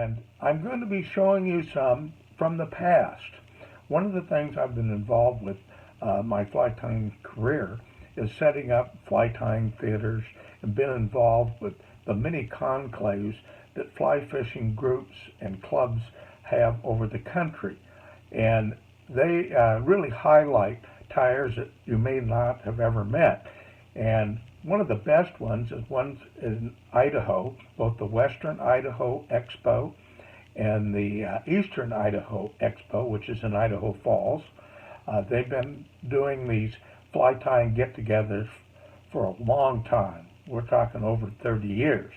and I'm going to be showing you some from the past. One of the things I've been involved with my fly tying career is setting up fly tying theaters and been involved with the many conclaves that fly fishing groups and clubs have over the country. And they really highlight tyers that you may not have ever met. And one of the best ones is ones in Idaho, both the Western Idaho Expo and the Eastern Idaho Expo, which is in Idaho Falls. They've been doing these fly tying get-togethers for a long time. We're talking over 30 years.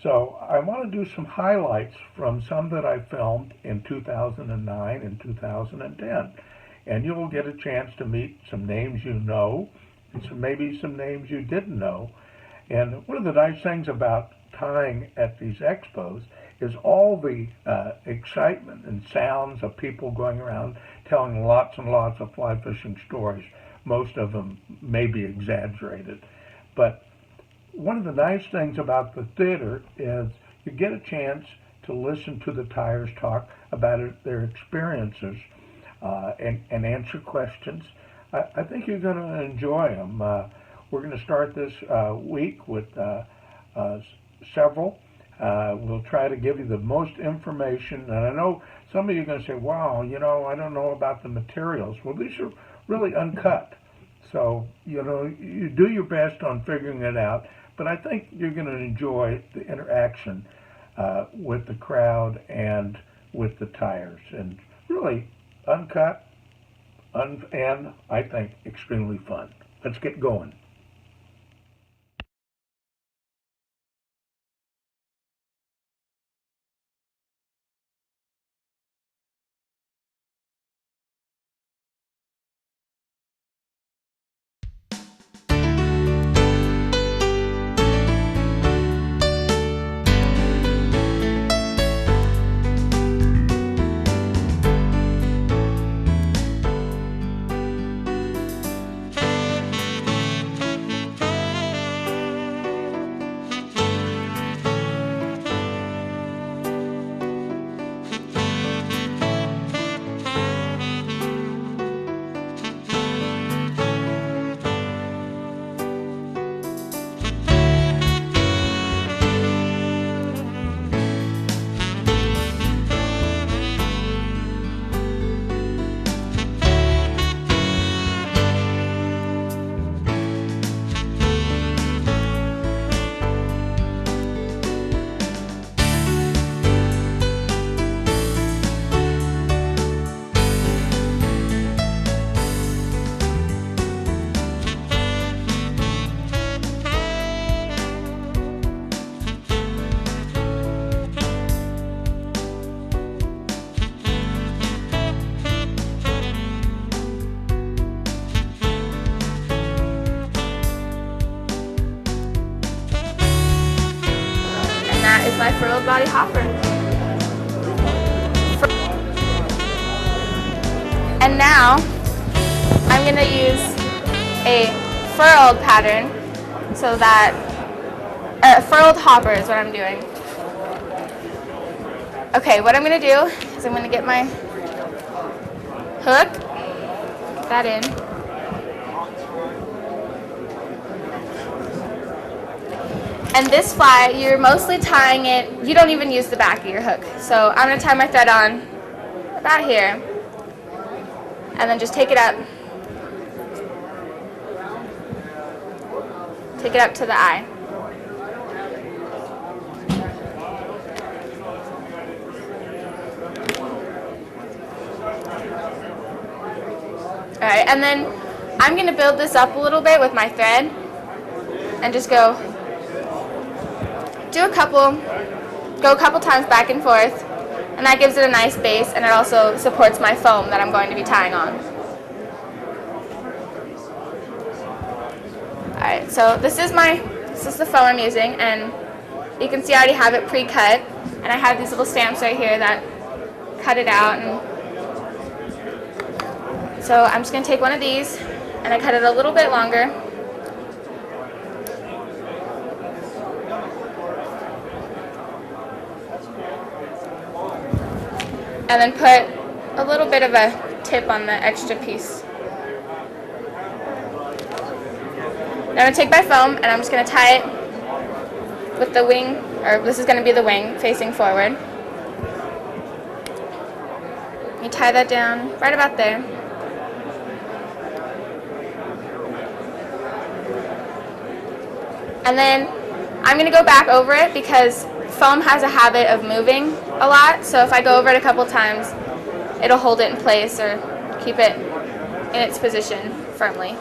So I want to do some highlights from some that I filmed in 2009 and 2010. And you'll get a chance to meet some names you know, and maybe some names you didn't know. And one of the nice things about tying at these expos is all the excitement and sounds of people going around telling lots and lots of fly fishing stories. Most of them may be exaggerated. But one of the nice things about the theater is you get a chance to listen to the tyers talk about their experiences and answer questions. I think you're going to enjoy them. We're going to start this week with several. We'll try to give you the most information. And I know some of you are going to say, wow, you know, I don't know about the materials. Well, these are really uncut. So, you know, you do your best on figuring it out. But I think you're going to enjoy the interaction with the crowd and with the tyers. And really uncut and I think extremely fun. Let's get going. Is my furled body hopper. And now I'm going to use a furled pattern so that furled hopper is what I'm doing. Okay, what I'm going to do is I'm going to get my hook, put that in. And this fly, you're mostly tying it, you don't even use the back of your hook. So I'm going to tie my thread on about here, and then just take it up to the eye. Alright, and then I'm going to build this up a little bit with my thread and just go a couple times back and forth, and that gives it a nice base, and it also supports my foam that I'm going to be tying on. Alright, so this is the foam I'm using, and you can see I already have it pre-cut, and I have these little stamps right here that cut it out. And so I'm just going to take one of these, and I cut it a little bit longer. and then put a little bit of a tip on the extra piece. Now I'm going to take my foam and I'm just going to tie it with the wing, or this is going to be the wing facing forward. You tie that down right about there. And then I'm going to go back over it because foam has a habit of moving a lot, so if I go over it a couple times, it'll hold it in place or keep it in its position firmly.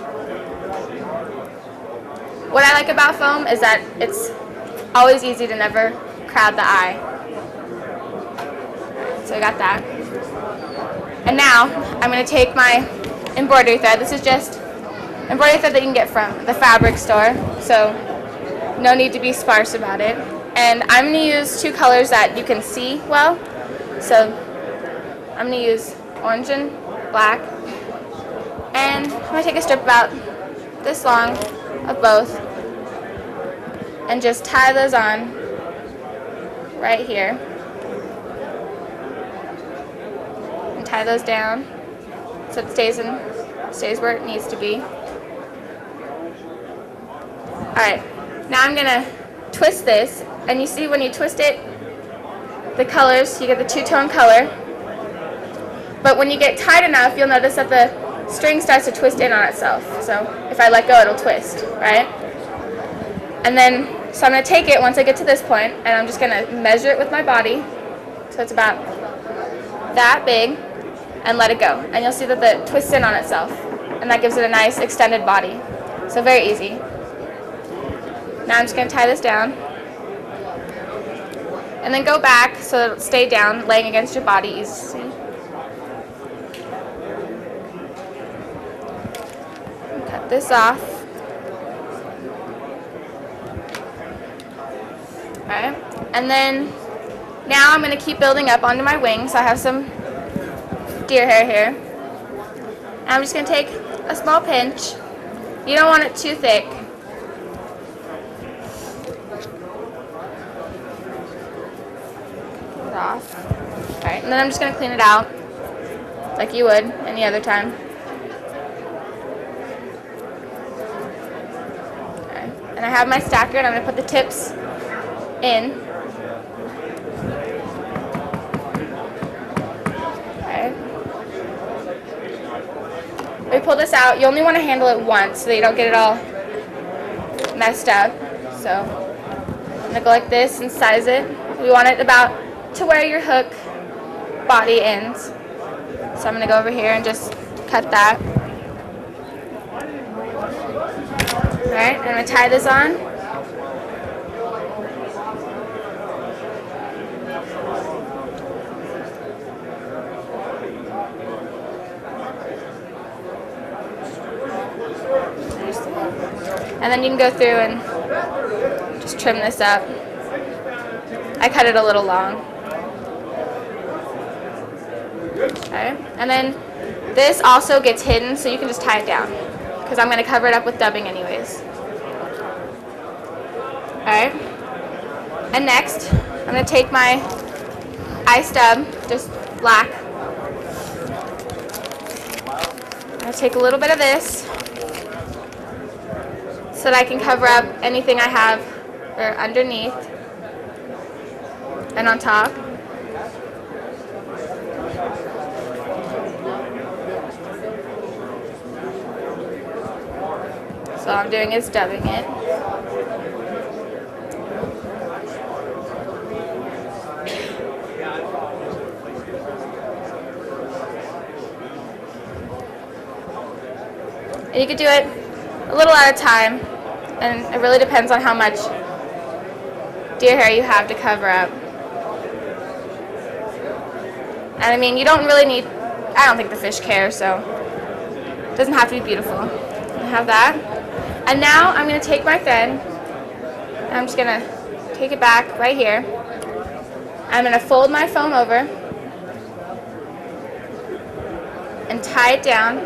What I like about foam is that it's always easy to never crowd the eye. So I got that. And now I'm going to take my embroidery thread. This is just embroidery thread that you can get from the fabric store, so no need to be sparse about it. And I'm going to use two colors that you can see well. So I'm going to use orange and black. And I'm going to take a strip about this long of both and just tie those on right here. And tie those down so it stays where it needs to be. Alright, now I'm going to twist this, and you see when you twist it, the colors, you get the two-tone color. But when you get tight enough, you'll notice that the string starts to twist in on itself. So if I let go, it'll twist, right? And then, so I'm going to take it once I get to this point, and I'm just going to measure it with my body. So it's about that big, and let it go. And you'll see that it twists in on itself, and that gives it a nice extended body. So very easy. Now I'm just going to tie this down, and then go back so it'll stay down, laying against your body easily. Cut this off. Alright, and then now I'm going to keep building up onto my wing, so I have some deer hair here. And I'm just going to take a small pinch. You don't want it too thick. Off. Alright, and then I'm just going to clean it out like you would any other time. Okay. And I have my stacker, and I'm going to put the tips in. Okay. When you pull this out, you only want to handle it once so that you don't get it all messed up. So I'm going to go like this and size it. We want it about to where your hook body ends. So I'm going to go over here and just cut that. Alright, I'm going to tie this on. And then you can go through and just trim this up. I cut it a little long. Okay, and then this also gets hidden, so you can just tie it down, because I'm going to cover it up with dubbing anyways. Alright, and next I'm going to take my eye stub, just black. I'm going to take a little bit of this so that I can cover up anything I have or underneath and on top. So all I'm doing is dubbing it. And you could do it a little at a time, and it really depends on how much deer hair you have to cover up. And I mean, you don't really need, I don't think the fish care, so it doesn't have to be beautiful. I have that. And now I'm going to take my thread, and I'm just going to take it back right here. I'm going to fold my foam over and tie it down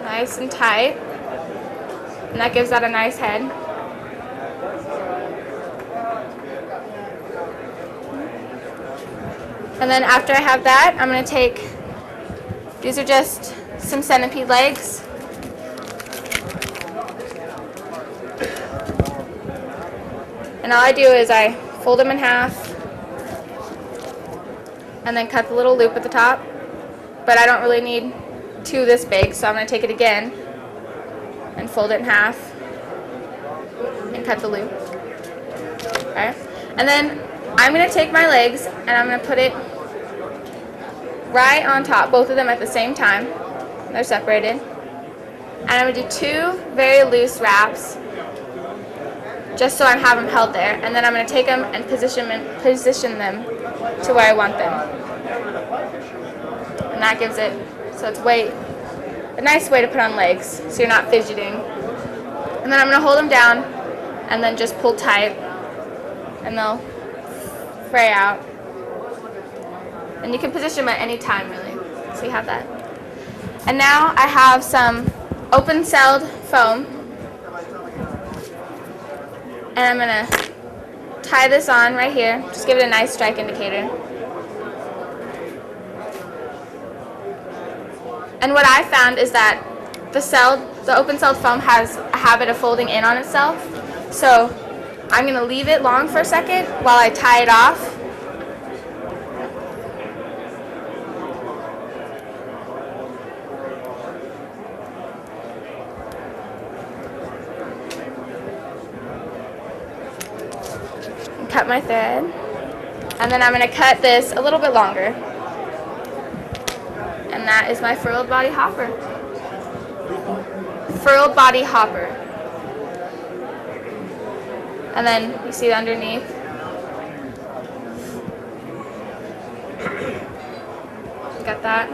nice and tight, and that gives that a nice head. And then after I have that, I'm going to take, these are just some centipede legs. And all I do is I fold them in half and then cut the little loop at the top. But I don't really need two this big, so I'm going to take it again and fold it in half and cut the loop. Okay? And then I'm going to take my legs and I'm going to put it right on top, both of them at the same time. They're separated. And I'm going to do two very loose wraps, just so I have them held there. And then I'm going to take them and position them to where I want them. And that gives it, so it's a nice way to put on legs, so you're not fidgeting. And then I'm going to hold them down and then just pull tight, and they'll fray out. And you can position them at any time, really. So you have that. And now I have some open-celled foam. And I'm going to tie this on right here. Just give it a nice strike indicator. And what I found is that the open-celled foam has a habit of folding in on itself. So I'm going to leave it long for a second while I tie it off. Cut my thread, and then I'm going to cut this a little bit longer, and that is my furled body hopper. Furled body hopper. And then you see underneath. Got that.